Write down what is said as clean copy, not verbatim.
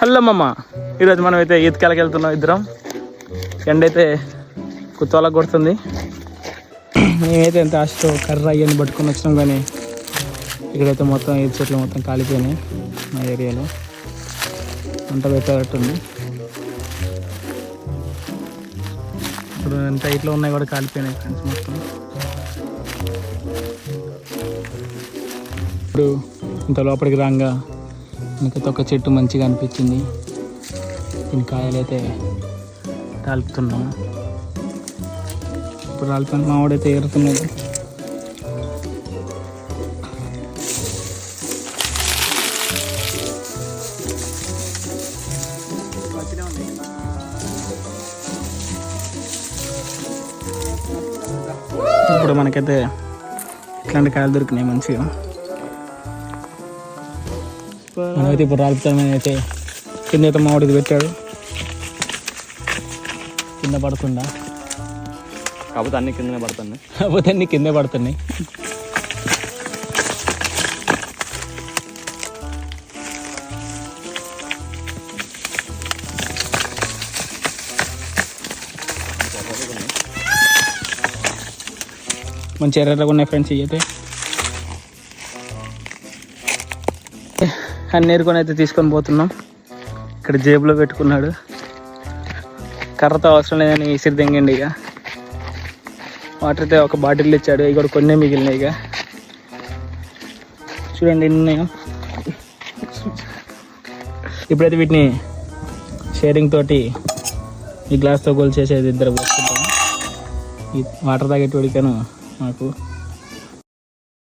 Hello మమ్మ, ఈరోజు మనం అయితే ఈతకాయలకి వెళ్తున్నాం ఇద్దరం. ఎండ అయితే కుత్తోలకు కొడుతుంది. మేమైతే ఎంత ఆశతో కర్ర అయ్యని పట్టుకొని వచ్చినాం, కానీ ఇక్కడైతే మొత్తం ఈత చెట్లు మొత్తం కాలిపోయినాయి. మా ఏరియాలో అంత పెట్టేటట్టుంది. ఇప్పుడు ఎంత ఇట్లా ఉన్నాయి కూడా కాలిపోయినాయి ఫ్రెండ్స్ మొత్తం. ఇప్పుడు ఇంత లోపలికి రాగా మనకైతే ఒక చెట్టు మంచిగా అనిపించింది. దీని కాయలైతే రాలుపుతున్నాము. ఇప్పుడు రాలిపోయిన మావాడైతే ఏరుతున్నాడు. ఇప్పుడు మనకైతే ఇట్లాంటి కాయలు దొరికినాయి మంచిగా. మనమైతే ఇప్పుడు రాలుపుతామని అయితే కింద అయితే మామిడిది పెట్టాడు, కింద పడకుండా. కాకపోతే అన్ని కిందనే పడుతున్నాయి. కాకపోతే అన్ని కిందే పడుతున్నాయి. మంచి ఎర్రగా ఉన్నాయి ఫ్రెండ్స్. ఇవి అయితే అన్ని ఏరుకొని అయితే తీసుకొని పోతున్నాం. ఇక్కడ జేబులో పెట్టుకున్నాడు. కర్రతో అవసరం లేదని ఇసిరి తెంగండి. ఇక వాటర్ అయితే ఒక బాటిల్ ఇచ్చాడు. ఇక కూడా కొన్ని మిగిలినాయి. ఇక చూడండి ఎన్ని ఉన్నాయో. ఇప్పుడైతే వీటిని షేరింగ్ తోటి ఈ గ్లాస్తో గోల్ చేసేది ఇద్దరు పోసుకుంటాము. ఈ వాటర్ తాగేటోడికను మాకు